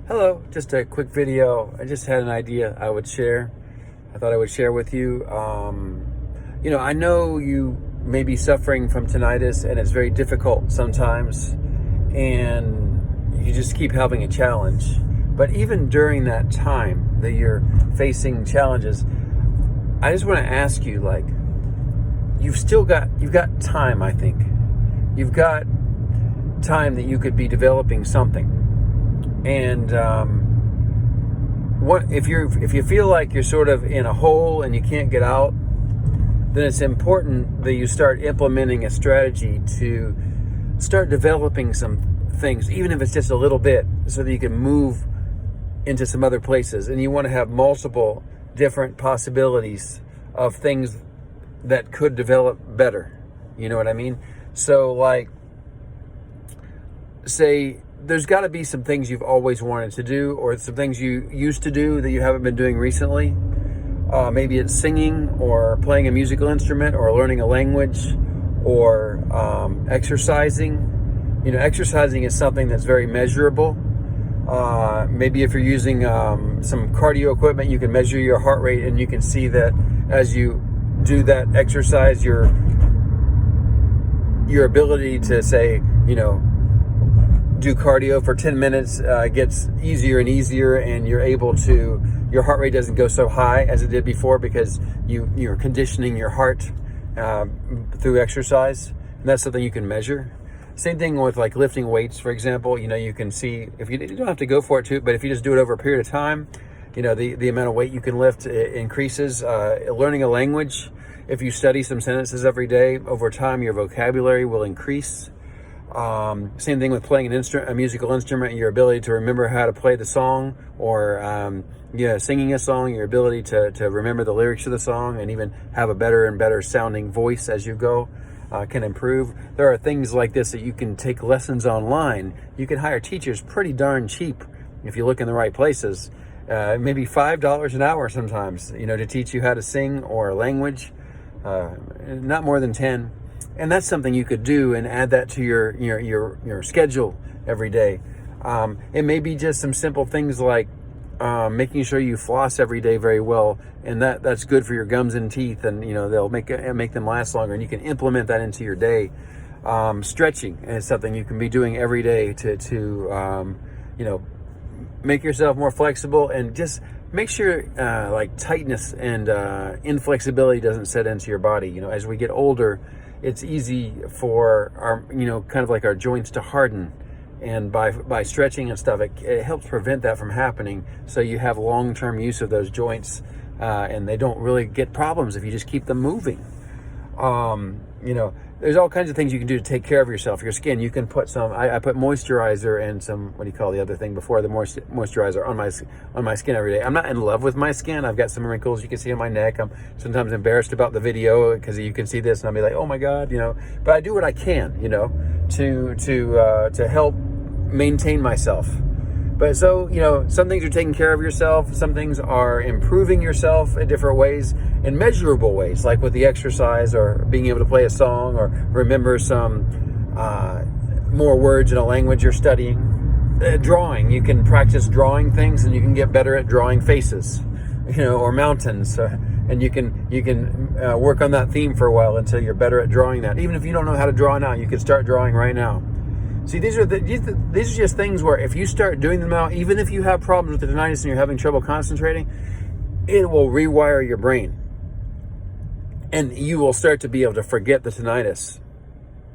Hello, just a quick video. I just had an idea I would share. I thought I would share with you. I know you may be suffering from tinnitus and it's very difficult sometimes and you just keep having a challenge. But even during that time that you're facing challenges, I just want to ask you, you've got time, I think. You've got time that you could be developing something. And if you feel like you're sort of in a hole and you can't get out, then it's important that you start implementing a strategy to start developing some things, even if it's just a little bit, so that you can move into some other places. And you want to have multiple different possibilities of things that could develop better. You know what I mean? So, say there's got to be some things you've always wanted to do, or some things you used to do that you haven't been doing recently. Maybe it's singing, or playing a musical instrument, or learning a language, or exercising. Exercising is something that's very measurable. Maybe if you're using some cardio equipment, you can measure your heart rate, and you can see that as you do that exercise, your ability to say, do cardio for 10 minutes gets easier and easier, and your heart rate doesn't go so high as it did before, because you're conditioning your heart through exercise. And that's something you can measure. Same thing with lifting weights, for example. You can see, if you don't have to go for it too, but if you just do it over a period of time, the amount of weight you can lift increases. Learning a language, if you study some sentences every day, over time your vocabulary will increase. Same thing with playing a musical instrument, your ability to remember how to play the song, or singing a song, your ability to remember the lyrics of the song, and even have a better and better sounding voice as you go can improve. There are things like this that you can take lessons online. You can hire teachers pretty darn cheap if you look in the right places. Maybe $5 an hour sometimes, to teach you how to sing or a language. Not more than 10. And that's something you could do and add that to your schedule every day. It may be just some simple things like making sure you floss every day very well, and that's good for your gums and teeth, and they'll make them last longer, and you can implement that into your day. Stretching is something you can be doing every day to make yourself more flexible, and just make sure tightness and inflexibility doesn't set into your body. As we get older, it's easy for our kind of like our joints to harden, and by stretching and stuff, it helps prevent that from happening, so you have long-term use of those joints, and they don't really get problems if you just keep them moving. There's all kinds of things you can do to take care of yourself. Your skin, you can put some, I put moisturizer and some, what do you call the other thing before the moisturizer on my skin every day. I'm not in love with my skin. I've got some wrinkles you can see on my neck. I'm sometimes embarrassed about the video because you can see this and I'll be like, oh my God, but I do what I can, to help maintain myself. But so, some things are taking care of yourself. Some things are improving yourself in different ways, in measurable ways, like with the exercise, or being able to play a song, or remember some more words in a language you're studying. Drawing, you can practice drawing things, and you can get better at drawing faces, or mountains. And you can work on that theme for a while until you're better at drawing that. Even if you don't know how to draw now, you can start drawing right now. See, these are just things where if you start doing them now, even if you have problems with the tinnitus and you're having trouble concentrating, it will rewire your brain. And you will start to be able to forget the tinnitus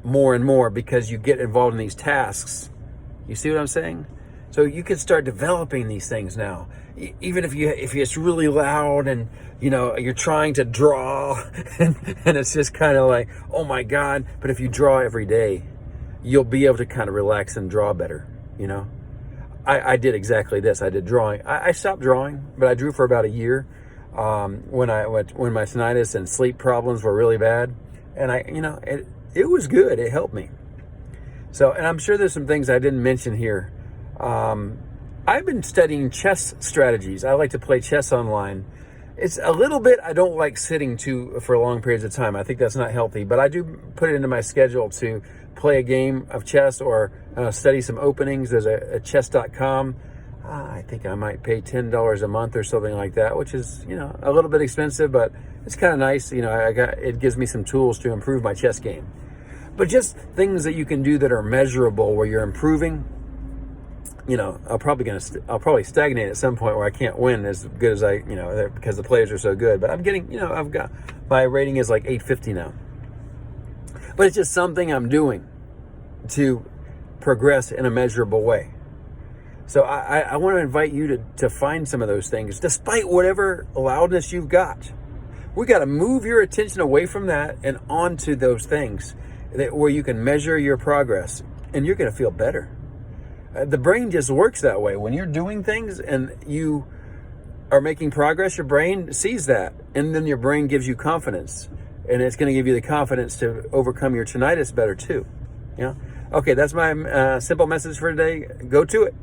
more and more because you get involved in these tasks. You see what I'm saying? So you can start developing these things now. Even if it's really loud and you're trying to draw and it's just kind of like, oh my God. But if you draw every day, you'll be able to kind of relax and draw better. I did exactly this. I did drawing. I stopped drawing, but I drew for about a year when my tinnitus and sleep problems were really bad, and it was good. It helped me. So, and I'm sure there's some things I didn't mention here. I've been studying chess strategies. I like to play chess online. It's a little bit, I don't like sitting for long periods of time. I think that's not healthy, but I do put it into my schedule to play a game of chess or study some openings. There's a chess.com I think I might pay $10 a month or something like that, which is, you know, a little bit expensive, but it's kind of nice. You know, it gives me some tools to improve my chess game. But just things that you can do that are measurable, where you're improving. You know, I'll probably stagnate at some point where I can't win as good as because the players are so good. But I'm getting, you know, my rating is like 850 now. But it's just something I'm doing to progress in a measurable way. So I want to invite you to find some of those things, despite whatever loudness you've got. We got to move your attention away from that and onto those things where you can measure your progress, and you're going to feel better. The brain just works that way. When you're doing things and you are making progress, your brain sees that, and then your brain gives you confidence, and it's going to give you the confidence to overcome your tinnitus better too. Yeah. Okay, that's my simple message for today. Go to it.